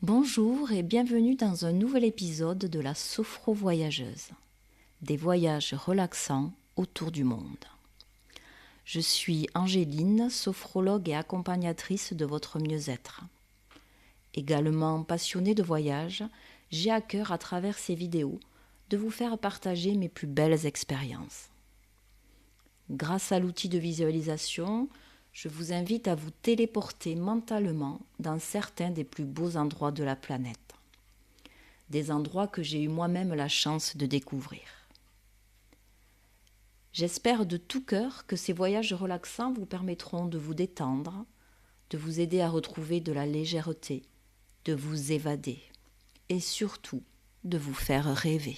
Bonjour et bienvenue dans un nouvel épisode de la Sophro-Voyageuse, des voyages relaxants autour du monde. Je suis Angéline, sophrologue et accompagnatrice de votre mieux-être. Également passionnée de voyage, j'ai à cœur à travers ces vidéos de vous faire partager mes plus belles expériences. Grâce à l'outil de visualisation, je vous invite à vous téléporter mentalement dans certains des plus beaux endroits de la planète. Des endroits que j'ai eu moi-même la chance de découvrir. J'espère de tout cœur que ces voyages relaxants vous permettront de vous détendre, de vous aider à retrouver de la légèreté, de vous évader et surtout de vous faire rêver.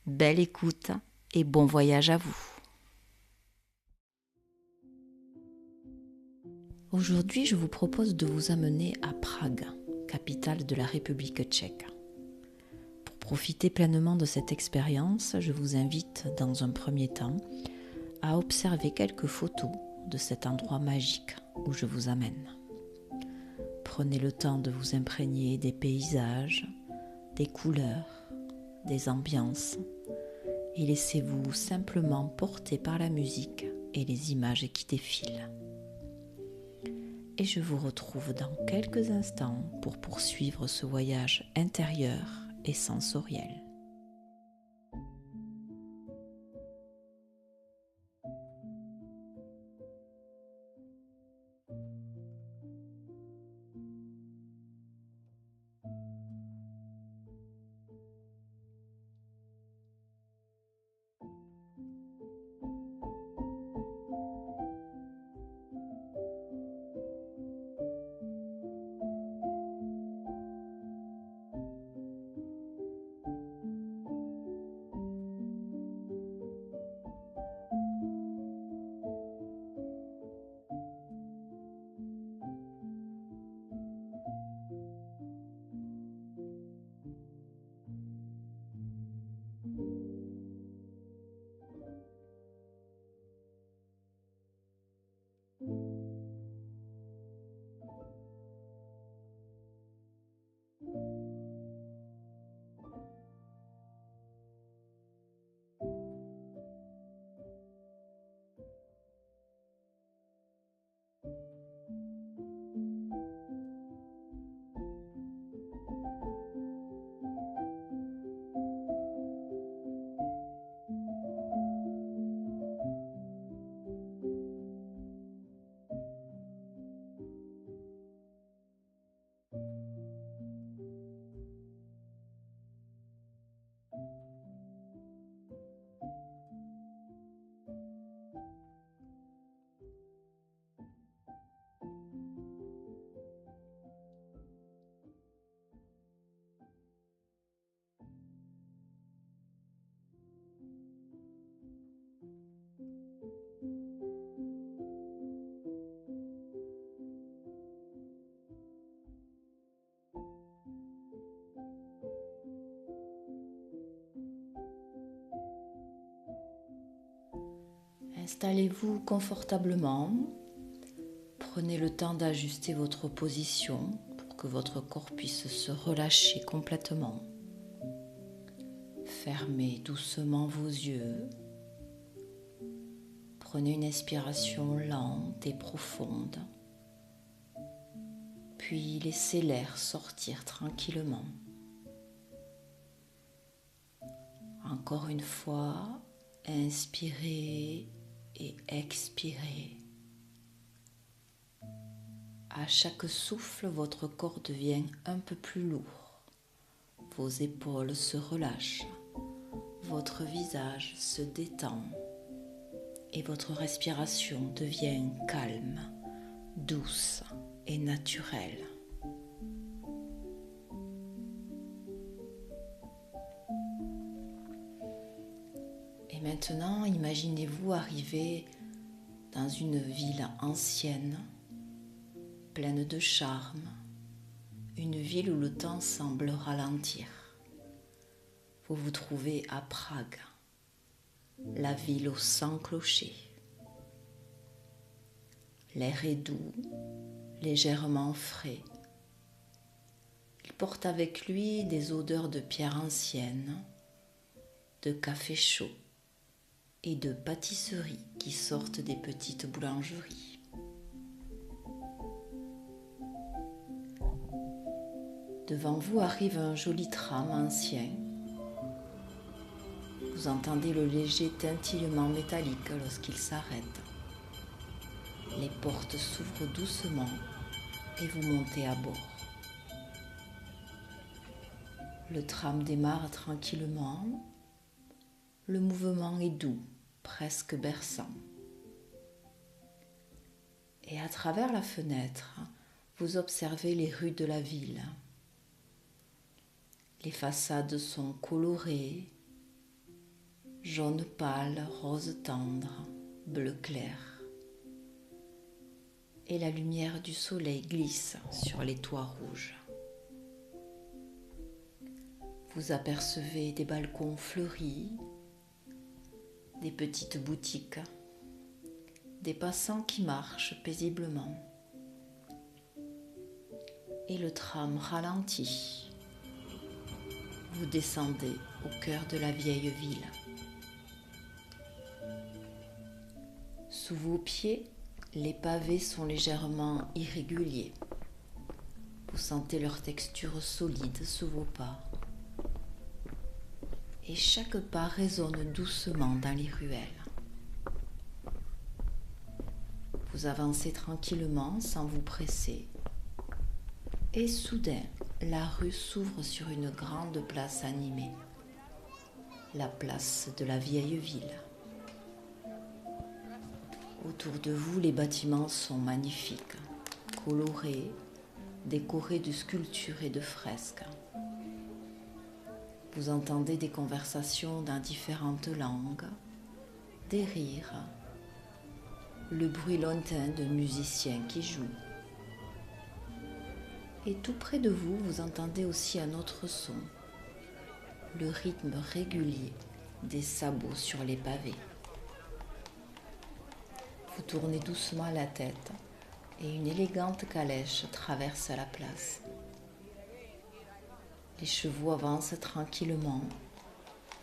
Belle écoute et bon voyage à vous. Aujourd'hui, je vous propose de vous amener à Prague, capitale de la République tchèque. Pour profiter pleinement de cette expérience, je vous invite dans un premier temps à observer quelques photos de cet endroit magique où je vous amène. Prenez le temps de vous imprégner des paysages, des couleurs, des ambiances et laissez-vous simplement porter par la musique et les images qui défilent. Et je vous retrouve dans quelques instants pour poursuivre ce voyage intérieur et sensoriel. Installez-vous confortablement. Prenez le temps d'ajuster votre position pour que votre corps puisse se relâcher complètement. Fermez doucement vos yeux. Prenez une inspiration lente et profonde. Puis laissez l'air sortir tranquillement. Encore une fois, inspirez et expirez. À chaque souffle, votre corps devient un peu plus lourd. Vos épaules se relâchent, votre visage se détend et votre respiration devient calme, douce et naturelle. Et maintenant, imaginez-vous arriver dans une ville ancienne, pleine de charme, une ville où le temps semble ralentir. Vous vous trouvez à Prague, la ville aux 100 clochers. L'air est doux, légèrement frais. porte avec lui des odeurs de pierres anciennes, de café chaud et de pâtisseries qui sortent des petites boulangeries. Devant vous arrive un joli tram ancien. Vous entendez le léger tintillement métallique lorsqu'il s'arrête. Les portes s'ouvrent doucement et vous montez à bord. Le tram démarre tranquillement. Le mouvement est doux, presque berçant. Et à travers la fenêtre, vous observez les rues de la ville. Les façades sont colorées, jaune pâle, rose tendre, bleu clair. Et la lumière du soleil glisse sur les toits rouges. Vous apercevez des balcons fleuris, des petites boutiques, des passants qui marchent paisiblement. Et le tram ralentit. Vous descendez au cœur de la vieille ville. Sous vos pieds, les pavés sont légèrement irréguliers. Vous sentez leur texture solide sous vos pas. Et chaque pas résonne doucement dans les ruelles. Vous avancez tranquillement sans vous presser. Et soudain, la rue s'ouvre sur une grande place animée. La place de la vieille ville. Autour de vous, les bâtiments sont magnifiques, colorés, décorés de sculptures et de fresques. Vous entendez des conversations dans différentes langues, des rires, le bruit lointain de musiciens qui jouent. Et tout près de vous, vous entendez aussi un autre son, le rythme régulier des sabots sur les pavés. Vous tournez doucement la tête et une élégante calèche traverse la place. Les chevaux avancent tranquillement,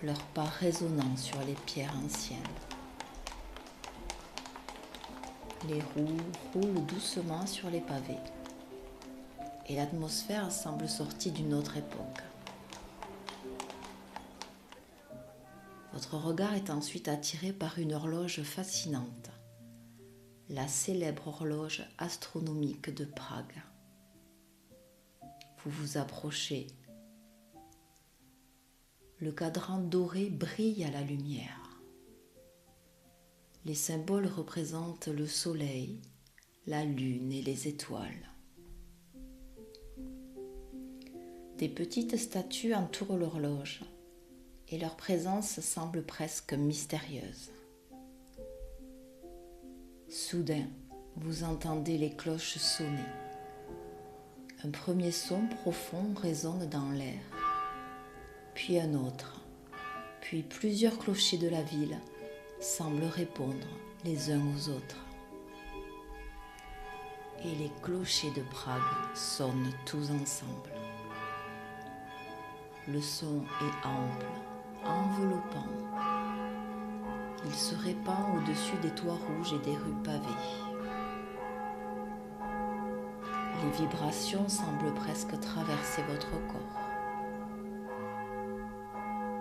leurs pas résonnant sur les pierres anciennes. Les roues roulent doucement sur les pavés et l'atmosphère semble sortie d'une autre époque. Votre regard est ensuite attiré par une horloge fascinante, la célèbre horloge astronomique de Prague. Vous vous approchez. Le cadran doré brille à la lumière. Les symboles représentent le soleil, la lune et les étoiles. Des petites statues entourent l'horloge et leur présence semble presque mystérieuse. Soudain, vous entendez les cloches sonner. Un premier son profond résonne dans l'air, puis un autre, puis plusieurs clochers de la ville semblent répondre les uns aux autres. Et les clochers de Prague sonnent tous ensemble. Le son est ample, enveloppant. Il se répand au-dessus des toits rouges et des rues pavées. Les vibrations semblent presque traverser votre corps.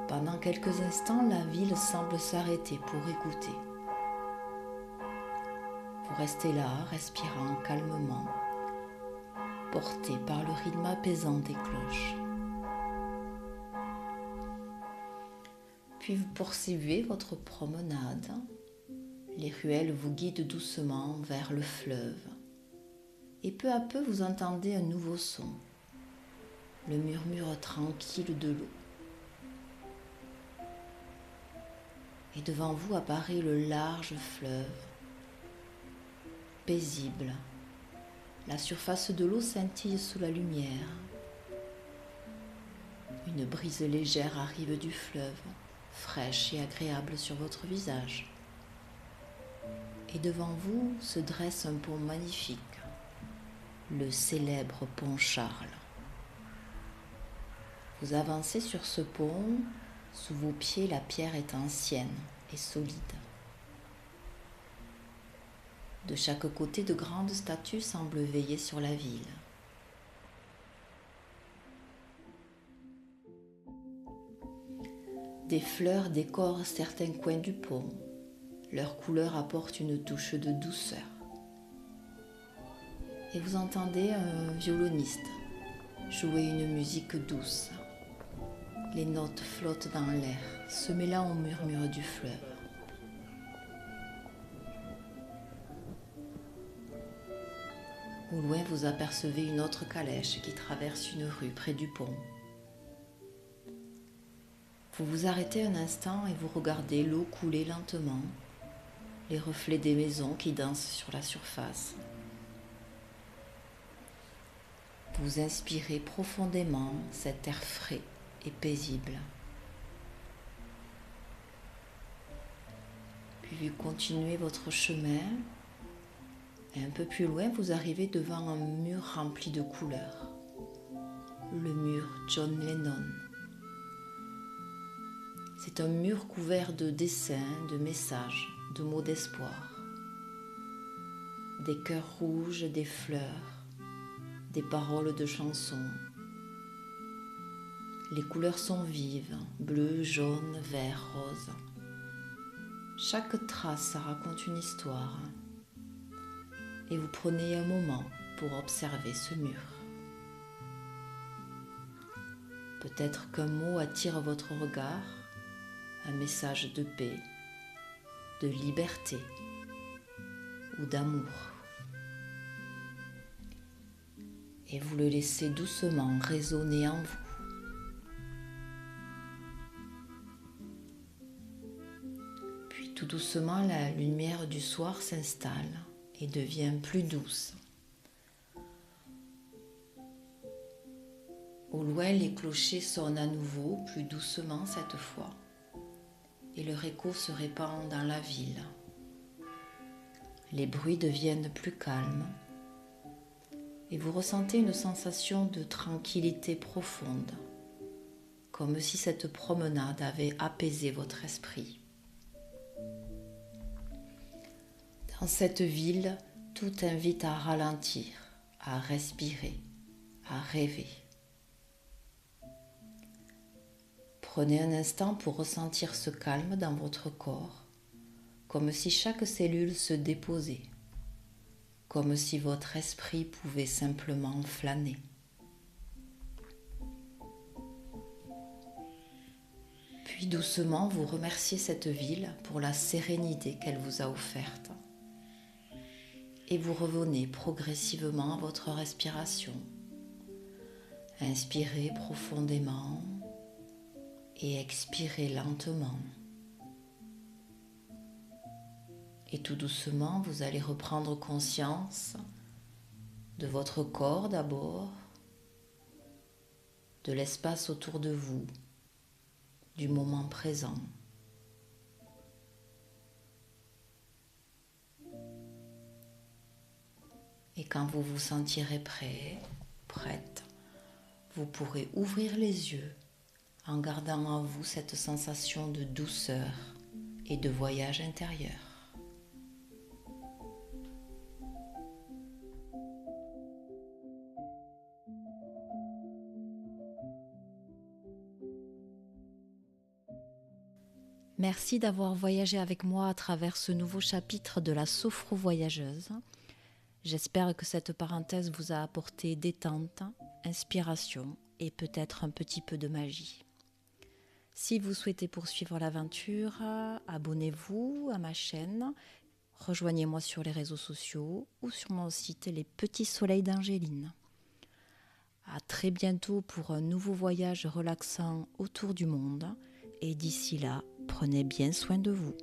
Pendant quelques instants, la ville semble s'arrêter pour écouter. Vous restez là, respirant calmement, porté par le rythme apaisant des cloches. Puis vous poursuivez votre promenade. Les ruelles vous guident doucement vers le fleuve. Et peu à peu, vous entendez un nouveau son, le murmure tranquille de l'eau. Et devant vous apparaît le large fleuve, paisible. La surface de l'eau scintille sous la lumière. Une brise légère arrive du fleuve, fraîche et agréable sur votre visage. Et devant vous se dresse un pont magnifique, le célèbre pont Charles. Vous avancez sur ce pont, sous vos pieds la pierre est ancienne et solide. De chaque côté, de grandes statues semblent veiller sur la ville. Des fleurs décorent certains coins du pont. Leur couleur apporte une touche de douceur. Et vous entendez un violoniste jouer une musique douce. Les notes flottent dans l'air, se mêlant au murmure du fleuve. Au loin, vous apercevez une autre calèche qui traverse une rue près du pont. Vous vous arrêtez un instant et vous regardez l'eau couler lentement, les reflets des maisons qui dansent sur la surface. Vous inspirez profondément cet air frais et paisible. Puis vous continuez votre chemin et un peu plus loin vous arrivez devant un mur rempli de couleurs. Le mur John Lennon. C'est un mur couvert de dessins, de messages, de mots d'espoir. Des cœurs rouges, des fleurs, des paroles de chansons. Les couleurs sont vives, bleu, jaune, vert, rose. Chaque trace raconte une histoire. Et vous prenez un moment pour observer ce mur. Peut-être qu'un mot attire votre regard, un message de paix, de liberté ou d'amour. Et vous le laissez doucement résonner en vous. Puis tout doucement, la lumière du soir s'installe et devient plus douce. Au loin, les clochers sonnent à nouveau, plus doucement cette fois, et leur écho se répand dans la ville. Les bruits deviennent plus calmes, et vous ressentez une sensation de tranquillité profonde, comme si cette promenade avait apaisé votre esprit. Dans cette ville, tout invite à ralentir, à respirer, à rêver. Prenez un instant pour ressentir ce calme dans votre corps, comme si chaque cellule se déposait, comme si votre esprit pouvait simplement flâner. Puis doucement, vous remerciez cette ville pour la sérénité qu'elle vous a offerte. Et vous revenez progressivement à votre respiration. Inspirez profondément et expirez lentement. Et tout doucement, vous allez reprendre conscience de votre corps d'abord, de l'espace autour de vous, du moment présent. Et quand vous vous sentirez prêt, prête, vous pourrez ouvrir les yeux en gardant en vous cette sensation de douceur et de voyage intérieur. Merci d'avoir voyagé avec moi à travers ce nouveau chapitre de la sophro-voyageuse. J'espère que cette parenthèse vous a apporté détente, inspiration et peut-être un petit peu de magie. Si vous souhaitez poursuivre l'aventure, abonnez-vous à ma chaîne, rejoignez-moi sur les réseaux sociaux ou sur mon site Les Petits Soleils d'Angéline. À très bientôt pour un nouveau voyage relaxant autour du monde et d'ici là, prenez bien soin de vous.